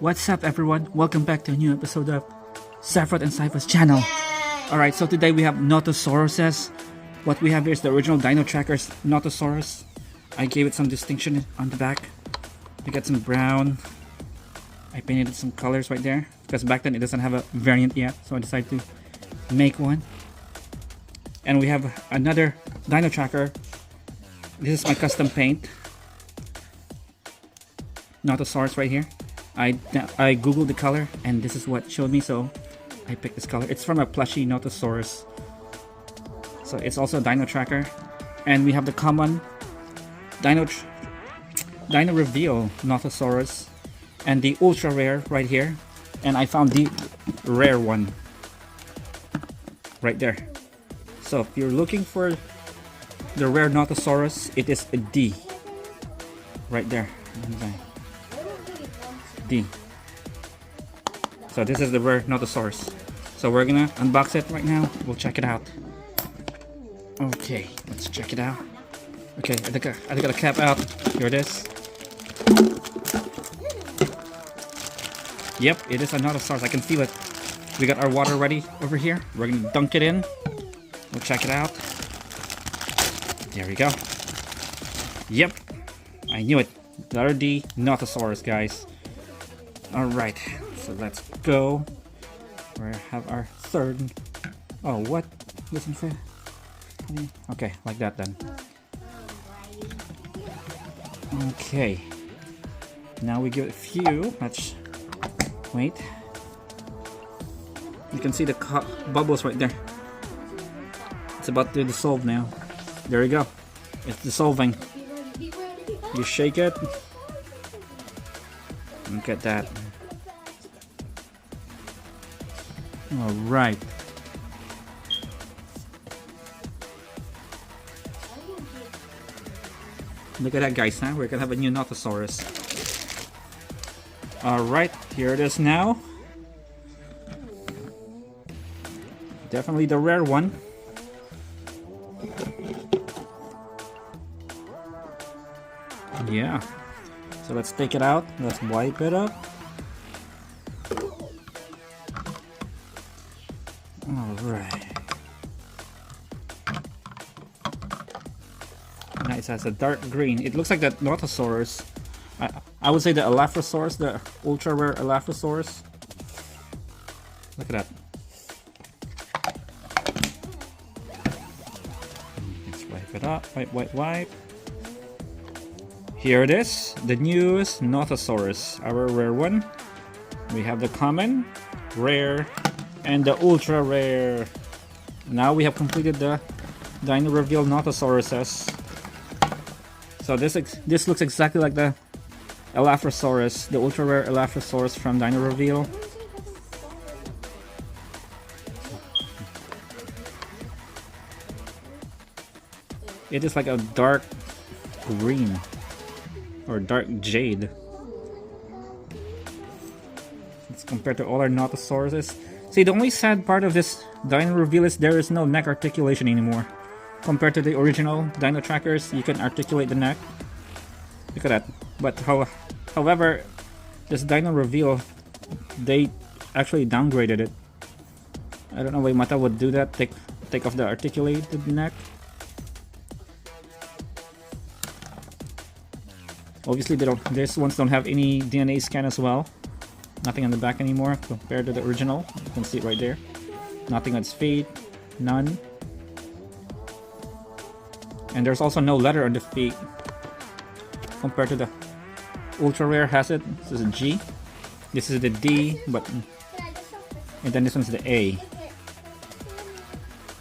What's up everyone? Welcome back to a new episode of Saffron and Cypher's channel. Alright, so today we have Nothosauruses. What we have here is the original Dino Trackers Nothosaurus. I gave it some distinction on the back. I got some brown. I painted some colors right there because back then it doesn't have a variant yet, so I decided to make one. And we have another Dino Tracker. This is my custom paint. Nothosaurus right here. I googled the color and this is what showed me, so I picked this color. It's from a plushie Nothosaurus, so it's also a Dino Tracker. And we have the common Dino Reveal Nothosaurus and the ultra rare right here. And I found the rare one right there. So if you're looking for the rare Nothosaurus, it is a D right there. D. So this is the rare Nothosaurus. So we're gonna unbox it right now. We'll check it out. Okay, let's check it out. Okay, I got a cap out. Here it is. Yep, it is a Nothosaurus. I can feel it. We got our water ready over here. We're gonna dunk it in. We'll check it out. There we go. Yep, I knew it. Letter D, Nothosaurus, guys. Alright, so let's go. We have our third. Oh, what? Listen for. Okay, like that then. Okay. Now we give it a few. Let's wait. You can see the bubbles right there. It's about to dissolve now. There we go. It's dissolving. You shake it. Look at that. Alright. Look at that, guys, huh? We're gonna have a new Nothosaurus. Alright, here it is now. Definitely the rare one. Yeah. So let's take it out. Let's wipe it up. Alright. Nice, it has a dark green. It looks like the Nothosaurus. I would say the Elaphrosaurus, the ultra rare Elaphrosaurus. Look at that. Let's wipe it up. Wipe. Here it is, the newest Nothosaurus, our rare one. We have the common, rare, and the ultra rare. Now we have completed the Dino Reveal Nothosauruses. So this looks exactly like the Elaphrosaurus, the ultra rare Elaphrosaurus from Dino Reveal. It is like a dark green. Or dark jade. It's compared to all our Nothosauruses. See, the only sad part of this Dino Reveal is there is no neck articulation anymore. Compared to the original Dino Trackers, you can articulate the neck. Look at that. But however, this Dino Reveal, they actually downgraded it. I don't know why Mata would do that. Take off the articulated neck. Obviously, these ones don't have any DNA scan as well. Nothing on the back anymore compared to the original. You can see it right there. Nothing on its feet. None. And there's also no letter on the feet. Compared to the ultra rare has it. This is a G. This is the D, but and then this one's the A.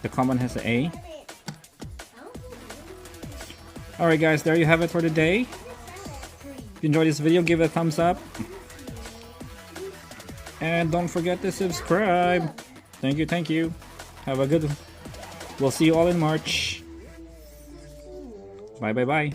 The common has the A. Alright guys, there you have it for today. If you enjoyed this video, give it a thumbs up. And don't forget to subscribe. Thank you. Have a good one. We'll see you all in March. Bye.